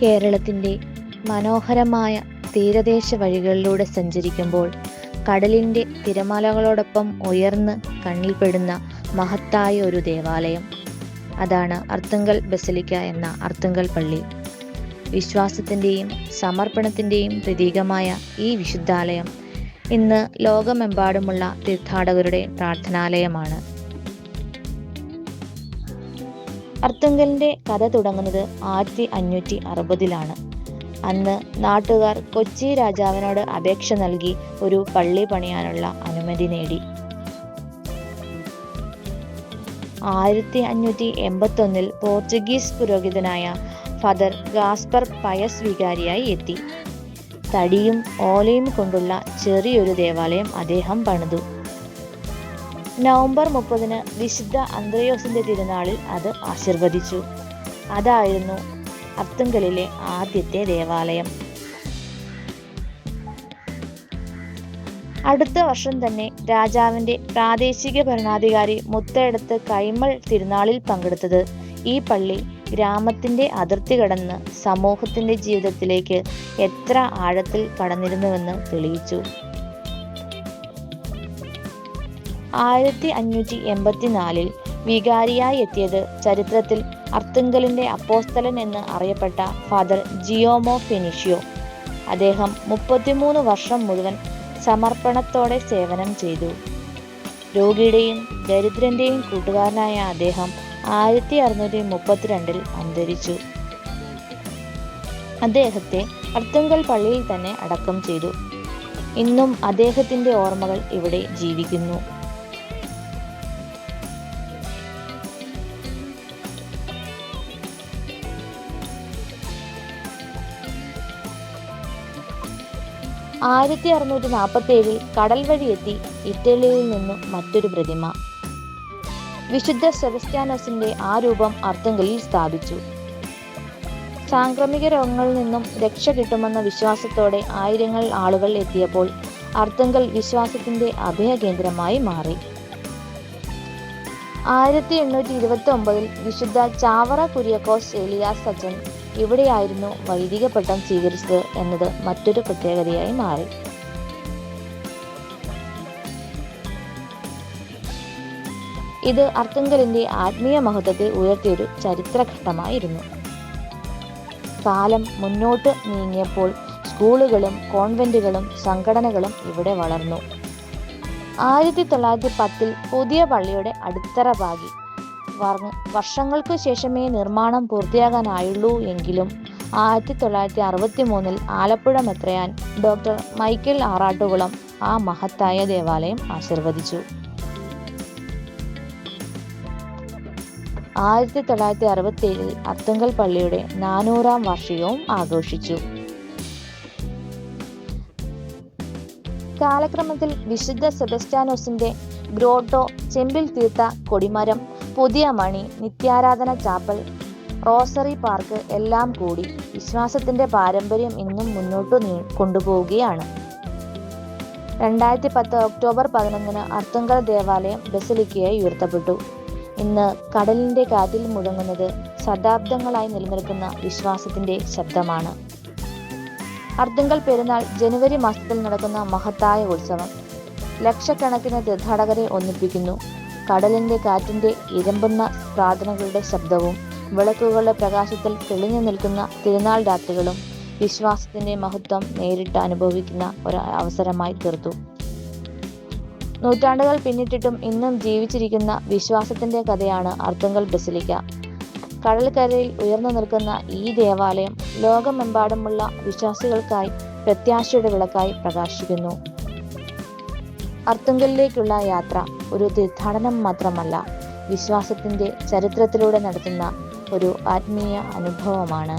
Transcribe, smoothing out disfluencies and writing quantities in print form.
കേരളത്തിൻ്റെ മനോഹരമായ തീരദേശ വഴികളിലൂടെ സഞ്ചരിക്കുമ്പോൾ കടലിൻ്റെ തിരമാലകളോടൊപ്പം ഉയർന്ന് കണ്ണിൽപ്പെടുന്ന മഹത്തായ ഒരു ദേവാലയം. അതാണ് അർത്തുങ്കൽ ബസലിക്ക എന്ന അർത്തുങ്കൽ പള്ളി. വിശ്വാസത്തിൻ്റെയും സമർപ്പണത്തിൻ്റെയും പ്രതീകമായ ഈ വിശുദ്ധാലയം ഇന്ന് ലോകമെമ്പാടുമുള്ള തീർത്ഥാടകരുടെ പ്രാർത്ഥനാലയമാണ്. അർത്തുങ്കലിൻ്റെ കഥ തുടങ്ങുന്നത് 1560-ലാണ്. അന്ന് നാട്ടുകാർ കൊച്ചി രാജാവിനോട് അപേക്ഷ നൽകി ഒരു പള്ളി പണിയാനുള്ള അനുമതി നേടി. 1581 പോർച്ചുഗീസ് പുരോഹിതനായ ഫാദർ ഗാസ്പർ പയസ് വികാരിയായി എത്തി. തടിയും ഓലയും കൊണ്ടുള്ള ചെറിയൊരു ദേവാലയം അദ്ദേഹം പണിതു. നവംബർ 30 വിശുദ്ധ അന്ത്രയോസിന്റെ തിരുനാളിൽ അത് ആശീർവദിച്ചു. അതായിരുന്നു അർത്തുങ്കലിലെ ആദ്യത്തെ ദേവാലയം. അടുത്ത വർഷം തന്നെ രാജാവിന്റെ പ്രാദേശിക ഭരണാധികാരി മുത്തേടത്ത് കൈമൾ തിരുനാളിൽ പങ്കെടുത്തത് ഈ പള്ളി ഗ്രാമത്തിന്റെ അതിർത്തി കടന്ന് സമൂഹത്തിന്റെ ജീവിതത്തിലേക്ക് എത്ര ആഴത്തിൽ കടന്നിരുന്നുവെന്ന് തെളിയിച്ചു. 1584 വികാരിയായി എത്തിയത് ചരിത്രത്തിൽ അർത്തുങ്കലിന്റെ അപ്പോസ്തലൻ എന്ന് അറിയപ്പെട്ട ഫാദർ ജിയോമോ ഫെനിഷ്യോ. അദ്ദേഹം 33 വർഷം മുഴുവൻ സമർപ്പണത്തോടെ സേവനം ചെയ്തു. രോഗിയുടെയും ദരിദ്രന്റെയും കൂട്ടുകാരനായ അദ്ദേഹം 1632 അന്തരിച്ചു. അദ്ദേഹത്തെ അർത്തുങ്കൽ പള്ളിയിൽ തന്നെ അടക്കം ചെയ്തു. ഇന്നും അദ്ദേഹത്തിന്റെ ഓർമ്മകൾ ഇവിടെ ജീവിക്കുന്നു. ആയിരത്തി 1647 കടൽ വഴിയെത്തി ഇറ്റലിയിൽ നിന്നും മറ്റൊരു പ്രതിമ. വിശുദ്ധ സെബസ്ത്യാനോസിന്റെ ആ രൂപം അർത്തുങ്കലിൽ സ്ഥാപിച്ചു. സാംക്രമിക രോഗങ്ങളിൽ നിന്നും രക്ഷ കിട്ടുമെന്ന വിശ്വാസത്തോടെ ആയിരങ്ങൾ ആളുകൾ എത്തിയപ്പോൾ അർത്തുങ്കൽ വിശ്വാസത്തിന്റെ അഭയകേന്ദ്രമായി മാറി. 1829 വിശുദ്ധ ചാവറ കുര്യാക്കോസ് ഏലിയാസ് അച്ഛൻ ഇവിടെയായിരുന്നു വൈദിക പട്ടം സ്വീകരിച്ചത് എന്നത് മറ്റൊരു പ്രത്യേകതയായി മാറി. ഇത് അർത്തുങ്കലിന്റെ ആത്മീയ മഹത്വത്തെ ഉയർത്തിയൊരു ചരിത്രഘട്ടമായിരുന്നു. കാലം മുന്നോട്ട് നീങ്ങിയപ്പോൾ സ്കൂളുകളും കോൺവെന്റുകളും സംഘടനകളും ഇവിടെ വളർന്നു. 1910 പുതിയ പള്ളിയുടെ അടിത്തറ പാകി. വർഷങ്ങൾക്കു ശേഷമേ നിർമ്മാണം പൂർത്തിയാകാനായുള്ളൂ എങ്കിലും 1963 ആലപ്പുഴ മെത്രാൻ ഡോക്ടർ മൈക്കൽ ആറാട്ടുകുളം ആ മഹത്തായ ദേവാലയം ആശീർവദിച്ചു. 1967 അർത്തുങ്കൽ പള്ളിയുടെ 400-ാം വാർഷികവും ആഘോഷിച്ചു. കാലക്രമത്തിൽ വിശുദ്ധ സെബസ്ത്യാനോസിന്റെ ഗ്രോട്ടോ, ചെമ്പിൽ തീർത്ത കൊടിമരം, പുതിയ മണി, നിത്യാരാധന ചാപ്പൽ, റോസറി പാർക്ക് എല്ലാം കൂടി വിശ്വാസത്തിന്റെ പാരമ്പര്യം ഇന്നും മുന്നോട്ട് കൊണ്ടുപോവുകയാണ്. 2010 ഒക്ടോബർ 11 അർത്തുങ്കൽ ദേവാലയം ബസലിക്കയായി ഉയർത്തപ്പെട്ടു. ഇന്ന് കടലിന്റെ കാറ്റിൽ മുഴങ്ങുന്നത് ശതാബ്ദങ്ങളായി നിലനിൽക്കുന്ന വിശ്വാസത്തിന്റെ ശബ്ദമാണ്. അർത്തുങ്കൽ പെരുന്നാൾ ജനുവരി മാസത്തിൽ നടക്കുന്ന മഹത്തായ ഉത്സവം ലക്ഷക്കണക്കിന് തീർത്ഥാടകരെ ഒന്നിപ്പിക്കുന്നു. കടലിന്റെ കാറ്റിന്റെ ഇരമ്പുന്ന പ്രാർത്ഥനകളുടെ ശബ്ദവും വിളക്കുകളുടെ പ്രകാശത്തിൽ തെളിഞ്ഞു നിൽക്കുന്ന തിരുനാൾ രാത്രികളും വിശ്വാസത്തിന്റെ മഹത്വം നേരിട്ട് അനുഭവിക്കുന്ന ഒരു അവസരമായി തീർത്തു. നൂറ്റാണ്ടുകൾ പിന്നിട്ടിട്ടും ഇന്നും ജീവിച്ചിരിക്കുന്ന വിശ്വാസത്തിന്റെ കഥയാണ് അർത്തുങ്കൽ ബസലിക്ക. കടൽക്കരയിൽ ഉയർന്നു നിൽക്കുന്ന ഈ ദേവാലയം ലോകമെമ്പാടുമുള്ള വിശ്വാസികൾക്കായി പ്രത്യാശയുടെ വിളക്കായി പ്രകാശിക്കുന്നു. അർത്തുങ്കലിലേക്കുള്ള യാത്ര ഒരു തീർത്ഥാടനം മാത്രമല്ല, വിശ്വാസത്തിന്റെ ചരിത്രത്തിലൂടെ നടത്തുന്ന ഒരു ആത്മീയ അനുഭവമാണ്.